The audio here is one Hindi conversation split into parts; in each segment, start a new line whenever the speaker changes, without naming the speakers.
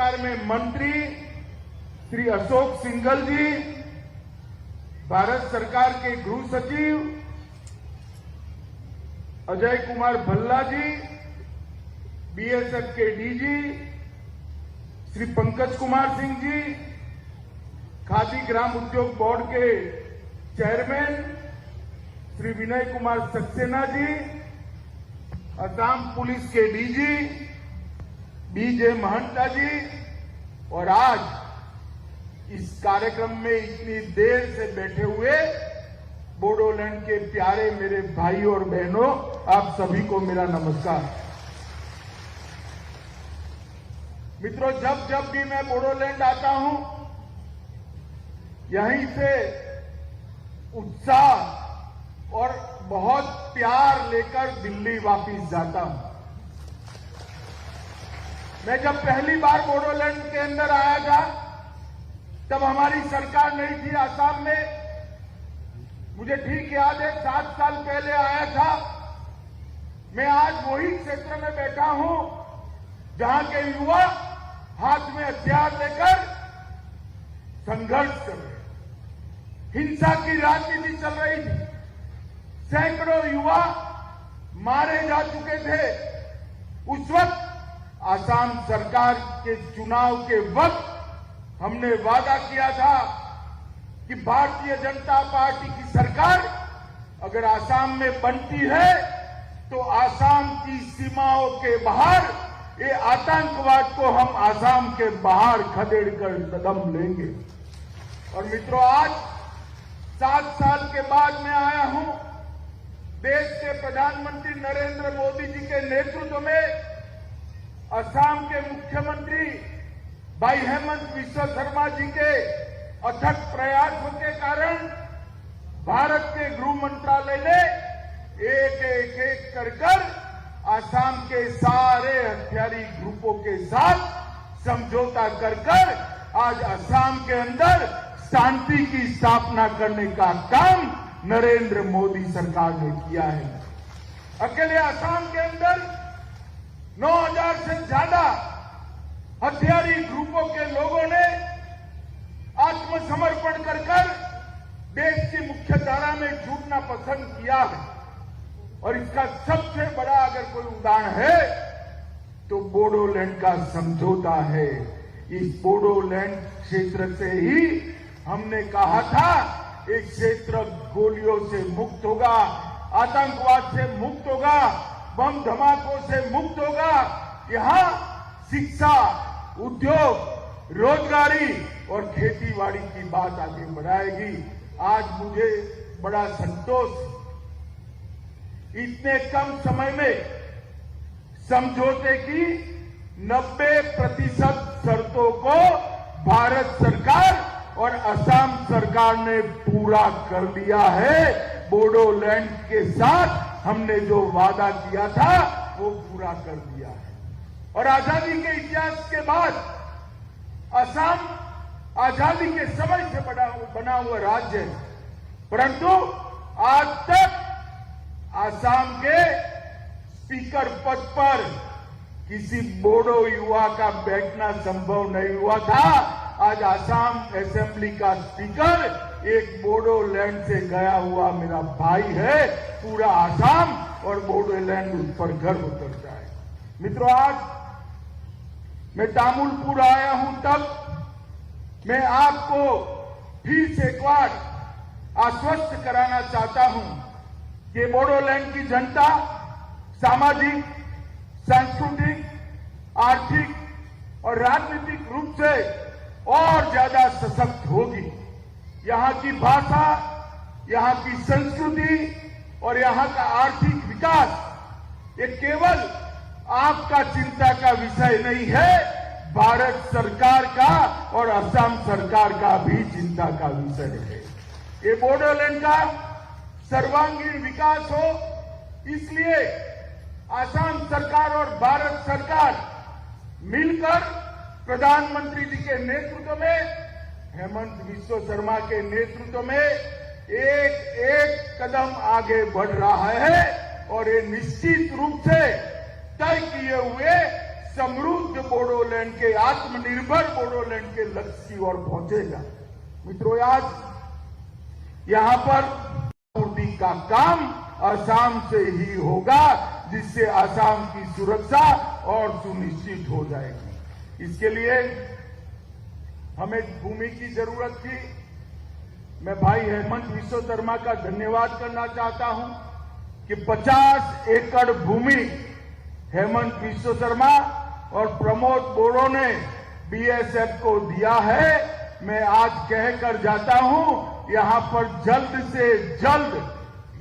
सरकार में मंत्री श्री अशोक सिंघल जी, भारत सरकार के गृह सचिव अजय कुमार भल्ला जी, बीएसएफ के डीजी श्री पंकज कुमार सिंह जी, खादी ग्राम उद्योग बोर्ड के चेयरमैन श्री विनय कुमार सक्सेना जी, असम पुलिस के डीजी बीजे महंता जी, और आज इस कार्यक्रम में इतनी देर से बैठे हुए बोडोलैंड के प्यारे मेरे भाई और बहनों, आप सभी को मेरा नमस्कार। मित्रों, जब जब भी मैं बोडोलैंड आता हूं, यहीं से उत्साह और बहुत प्यार लेकर दिल्ली वापस जाता हूं। मैं जब पहली बार बोडोलैंड के अंदर आया था, तब हमारी सरकार नहीं थी आसाम में। मुझे ठीक याद है, 7 साल पहले आया था। मैं आज वही क्षेत्र में बैठा हूं जहां के युवा हाथ में हथियार लेकर संघर्ष कर रहे, हिंसा की राजनीति चल रही थी। सैकड़ों युवा मारे जा चुके थे। उस वक्त आसाम सरकार के चुनाव के वक्त हमने वादा किया था कि भारतीय जनता पार्टी की सरकार अगर आसाम में बनती है तो आसाम की सीमाओं के बाहर ये आतंकवाद को हम आसाम के बाहर खदेड़ कर कदम लेंगे। और मित्रों, आज 7 साल के बाद मैं आया हूं। देश के प्रधानमंत्री नरेंद्र मोदी जी के नेतृत्व में असम के मुख्यमंत्री भाई हेमंत बिस्वा शर्मा जी के अथक प्रयासों के कारण भारत के गृह मंत्रालय ने एक कर असम के सारे हथियारी ग्रुपों के साथ समझौता कर आज असम के अंदर शांति की स्थापना करने का काम नरेंद्र मोदी सरकार ने किया है। अकेले असम के अंदर 9,000 से ज्यादा हथियारी ग्रुपों के लोगों ने आत्मसमर्पण कर देश की मुख्य धारा में जुटना पसंद किया है। और इसका सबसे बड़ा अगर कोई उदाहरण है तो बोडोलैंड का समझौता है। इस बोडोलैंड क्षेत्र से ही हमने कहा था एक क्षेत्र गोलियों से मुक्त होगा, आतंकवाद से मुक्त होगा, बम धमाकों से मुक्त होगा। यहां शिक्षा, उद्योग, रोजगारी और खेतीबाड़ी की बात आगे बढ़ाएगी। आज मुझे बड़ा संतोष, इतने कम समय में समझौते की 90% शर्तों को भारत सरकार और असम सरकार ने पूरा कर दिया है। बोडोलैंड के साथ हमने जो वादा किया था वो पूरा कर दिया है। और आजादी के इतिहास के बाद असम आजादी के समय से बना हुआ राज्य है, परंतु आज तक असम के स्पीकर पद पर किसी बोडो युवा का बैठना संभव नहीं हुआ था। आज असम असेंबली का स्पीकर एक बोडोलैंड से गया हुआ मेरा भाई है। पूरा असम और बोडोलैंड उस पर गर्व करता है। मित्रों, आज मैं तामुलपुर आया हूं, तब मैं आपको फिर से एक बार आश्वस्त कराना चाहता हूं कि बोडोलैंड की जनता सामाजिक, सांस्कृतिक, आर्थिक और राजनीतिक रूप से और ज्यादा सशक्त होगी। यहां की भाषा, यहां की संस्कृति और यहां का आर्थिक विकास ये केवल आपका चिंता का विषय नहीं है, भारत सरकार का और असम सरकार का भी चिंता का विषय है। ये बोडोलैंड का सर्वांगीण विकास हो, इसलिए असम सरकार और भारत सरकार मिलकर प्रधानमंत्री जी के नेतृत्व में, हेमंत बिस्वा शर्मा के नेतृत्व में एक एक कदम आगे बढ़ रहा है। और ये निश्चित रूप से तय किए हुए समृद्ध बोडोलैंड के, आत्मनिर्भर बोडोलैंड के लक्ष्य की ओर पहुंचेगा। मित्रों, आज यहां पर पूर्ति का काम असम से ही होगा, जिससे असम की सुरक्षा और सुनिश्चित हो जाएगी। इसके लिए हमें भूमि की जरूरत थी। मैं भाई हेमंत विश्व शर्मा का धन्यवाद करना चाहता हूं कि 50 एकड़ भूमि हेमंत विश्व शर्मा और प्रमोद बोरो ने बीएसएफ को दिया है। मैं आज कहकर जाता हूं, यहां पर जल्द से जल्द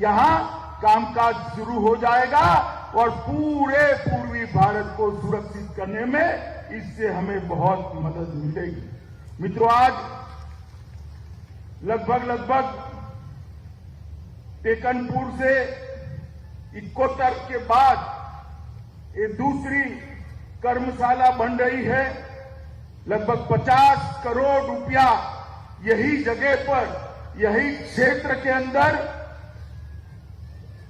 यहां कामकाज शुरू हो जाएगा और पूरे पूर्वी भारत को सुरक्षित करने में इससे हमें बहुत मदद मिलेगी। मित्रों, आज लगभग टेकनपुर से इकोतर के बाद ये दूसरी कर्मशाला बन रही है। लगभग 50 करोड़ रुपया यही जगह पर, यही क्षेत्र के अंदर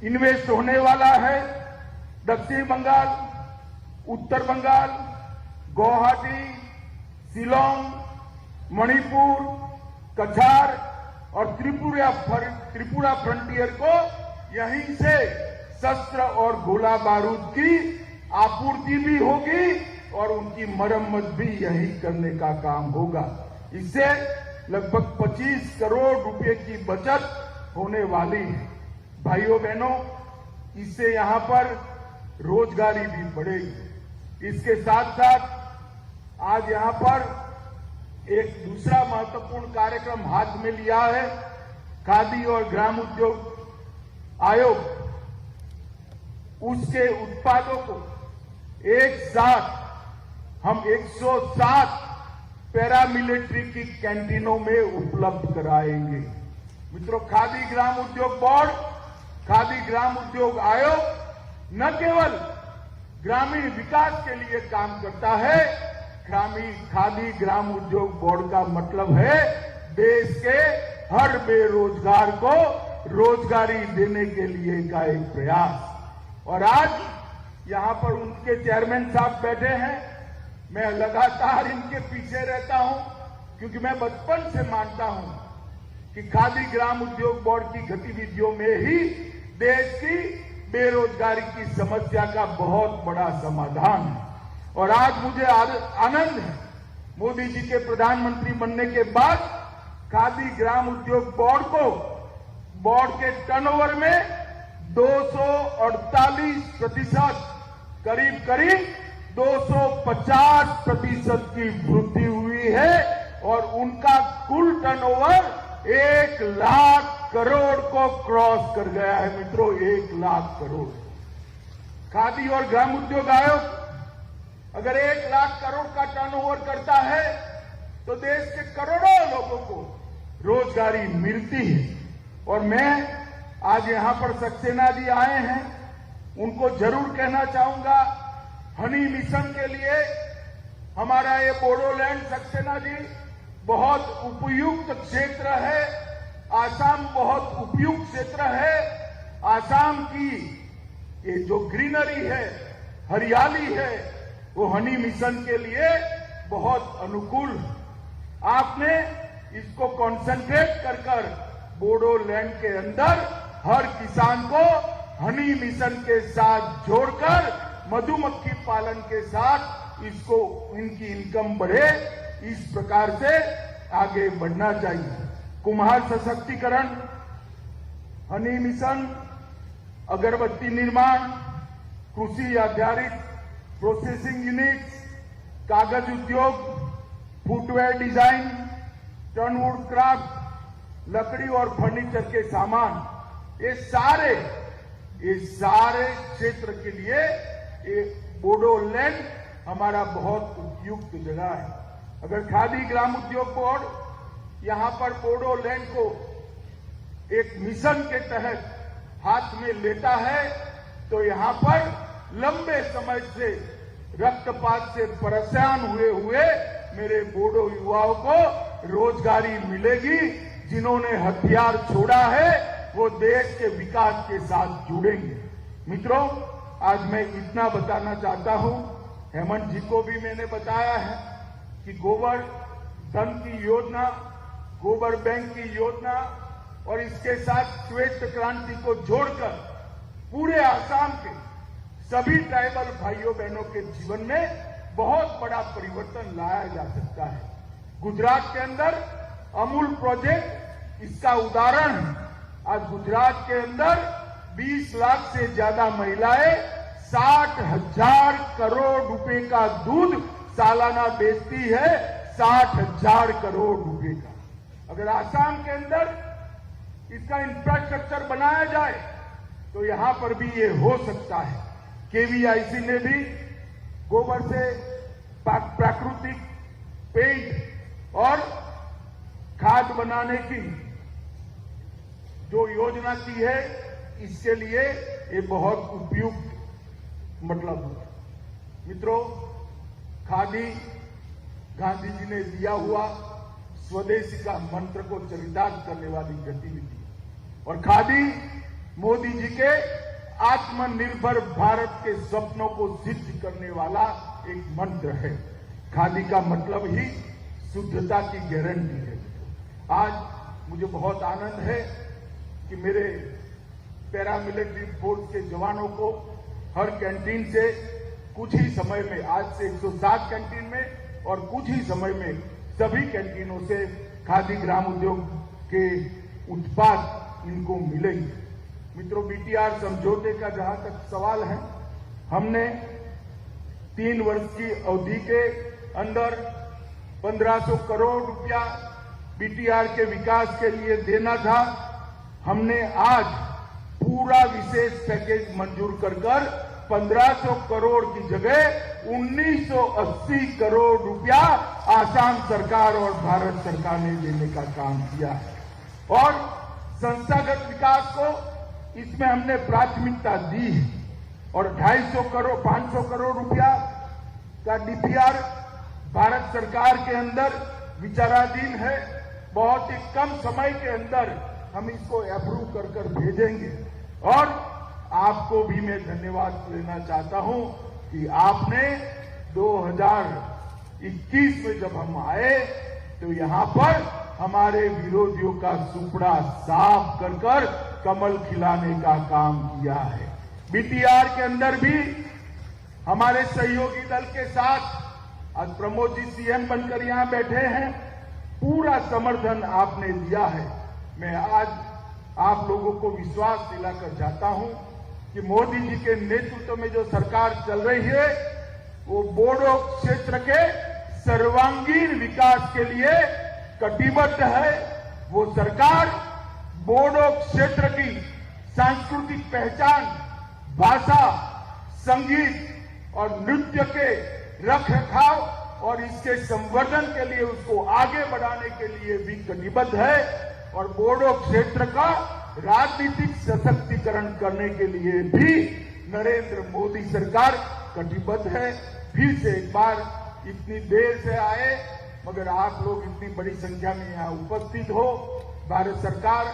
इन्वेस्ट होने वाला है। दक्षिण बंगाल, उत्तर बंगाल, गुवाहाटी, शिलोंग, मणिपुर, कछार और त्रिपुरा फ्रंटियर को यहीं से शस्त्र और गोला बारूद की आपूर्ति भी होगी और उनकी मरम्मत भी यही करने का काम होगा। इससे लगभग 25 करोड़ रुपए की बचत होने वाली है। भाइयों बहनों, इससे यहां पर रोजगारी भी बढ़ेगी। इसके साथ साथ आज यहां पर एक दूसरा महत्वपूर्ण कार्यक्रम हाथ में लिया है। खादी और ग्राम उद्योग आयोग उसके उत्पादों को एक साथ हम 107 पैरामिलिट्री की कैंटीनों में उपलब्ध कराएंगे। मित्रों, खादी ग्राम उद्योग बोर्ड, खादी ग्राम उद्योग आयोग न केवल ग्रामीण विकास के लिए काम करता है, खादी ग्राम उद्योग बोर्ड का मतलब है देश के हर बेरोजगार को रोजगारी देने के लिए का एक प्रयास। और आज यहां पर उनके चेयरमैन साहब बैठे हैं। मैं लगातार इनके पीछे रहता हूं क्योंकि मैं बचपन से मानता हूं कि खादी ग्राम उद्योग बोर्ड की गतिविधियों में ही देश की बेरोजगारी की समस्या का बहुत बड़ा समाधान है। और आज मुझे आनंद है, मोदी जी के प्रधानमंत्री बनने के बाद खादी ग्राम उद्योग बोर्ड को, बोर्ड के टर्नओवर में 248% करीब 250% की वृद्धि हुई है और उनका कुल टर्नओवर 1 लाख करोड़ को क्रॉस कर गया है। मित्रों, 1 लाख करोड़। खादी और ग्राम उद्योग आयोग अगर 1 लाख करोड़ का टर्नओवर करता है तो देश के करोड़ों लोगों को रोजगारी मिलती है। और मैं आज यहां पर सक्सेना जी आए हैं, उनको जरूर कहना चाहूंगा, हनी मिशन के लिए हमारा ये बोडोलैंड सक्सेना जी बहुत उपयुक्त क्षेत्र है। आसाम बहुत उपयुक्त क्षेत्र है। आसाम की ये जो ग्रीनरी है, हरियाली है, वो हनी मिशन के लिए बहुत अनुकूल है। आपने इसको कॉन्सेंट्रेट कर बोडोलैंड के अंदर हर किसान को हनी मिशन के साथ जोड़कर मधुमक्खी पालन के साथ इसको इनकी इनकम बढ़े, इस प्रकार से आगे बढ़ना चाहिए। कुम्हार सशक्तिकरण, हनी मिशन, अगरबत्ती निर्माण, कृषि आधारित प्रोसेसिंग यूनिट्स, कागज उद्योग, फुटवेयर डिजाइन, टर्नवुड क्राफ्ट, लकड़ी और फर्नीचर के सामान, ये सारे क्षेत्र के लिए ये बोडोलैंड हमारा बहुत उपयुक्त जगह है। अगर खादी ग्राम उद्योग बोर्ड यहां पर बोडोलैंड को एक मिशन के तहत हाथ में लेता है तो यहां पर लंबे समय से रक्तपात से परेशान हुए मेरे बोडो युवाओं को रोजगारी मिलेगी। जिन्होंने हथियार छोड़ा है वो देश के विकास के साथ जुड़ेंगे। मित्रों, आज मैं इतना बताना चाहता हूं हेमंत जी को भी मैंने बताया है कि गोबर धन की योजना, गोबर बैंक की योजना और इसके साथ श्वेत क्रांति को जोड़कर पूरे आसाम के सभी ट्राइबल भाइयों बहनों के जीवन में बहुत बड़ा परिवर्तन लाया जा सकता है। गुजरात के अंदर अमूल प्रोजेक्ट इसका उदाहरण है। आज गुजरात के अंदर 20 लाख से ज्यादा महिलाएं 60,000 करोड़ रुपए का दूध सालाना बेचती है। 60,000 करोड़ रुपए का। अगर आसाम के अंदर इसका इंफ्रास्ट्रक्चर बनाया जाए तो यहां पर भी ये हो सकता है। केवीआईसी ने भी गोबर से प्राकृतिक पेंट और खाद बनाने की जो योजना की है, इसके लिए ये बहुत उपयुक्त मित्रों, खादी गांधी जी ने दिया हुआ स्वदेशी का मंत्र को चरितार्थ करने वाली गतिविधि और खादी मोदी जी के आत्मनिर्भर भारत के सपनों को सिद्ध करने वाला एक मंत्र है। खादी का मतलब ही शुद्धता की गारंटी है। आज मुझे बहुत आनंद है कि मेरे पैरामिलिट्री फोर्स के जवानों को हर कैंटीन से कुछ ही समय में, आज से 107 कैंटीन में और कुछ ही समय में सभी कैंटीनों से खादी ग्राम उद्योग के उत्पाद इनको मिलेंगे। मित्रों, बीटीआर समझौते का जहां तक सवाल है, हमने 3 वर्ष की अवधि के अंदर 1500 करोड़ रुपया बीटीआर के विकास के लिए देना था। हमने आज पूरा विशेष पैकेज मंजूर कर 1500 करोड़ की जगह 1980 करोड़ रुपया आसाम सरकार और भारत सरकार ने देने का काम किया है। और संस्थागत विकास को इसमें हमने प्राथमिकता दी है और 250 करोड़ 500 करोड़ रुपया का डीपीआर भारत सरकार के अंदर विचाराधीन है। बहुत ही कम समय के अंदर हम इसको अप्रूव कर भेजेंगे। और आपको भी मैं धन्यवाद देना चाहता हूं कि आपने 2021 में जब हम आए तो यहां पर हमारे विरोधियों का सुपड़ा साफ कर कमल खिलाने का काम किया है। बीटीआर के अंदर भी हमारे सहयोगी दल के साथ आज प्रमोद जी सीएम बनकर यहां बैठे हैं, पूरा समर्थन आपने दिया है। मैं आज आप लोगों को विश्वास दिलाकर चाहता हूं कि मोदी जी के नेतृत्व में जो सरकार चल रही है वो बोडो क्षेत्र के सर्वांगीण विकास के लिए कटिबद्ध है। वो सरकार बोडो क्षेत्र की सांस्कृतिक पहचान, भाषा, संगीत और नृत्य के रखरखाव और इसके संवर्धन के लिए, उसको आगे बढ़ाने के लिए भी कटिबद्ध है। और बोडो क्षेत्र का राजनीतिक सशक्तिकरण करने के लिए भी नरेंद्र मोदी सरकार कटिबद्ध है। फिर से एक बार, इतनी देर से आए मगर आप लोग इतनी बड़ी संख्या में यहाँ उपस्थित हो, भारत सरकार,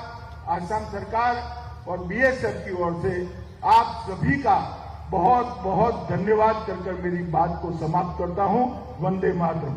आसाम सरकार और बीएसएफ की ओर से आप सभी का बहुत बहुत धन्यवाद कर मेरी बात को समाप्त करता हूं। वंदे मातरम।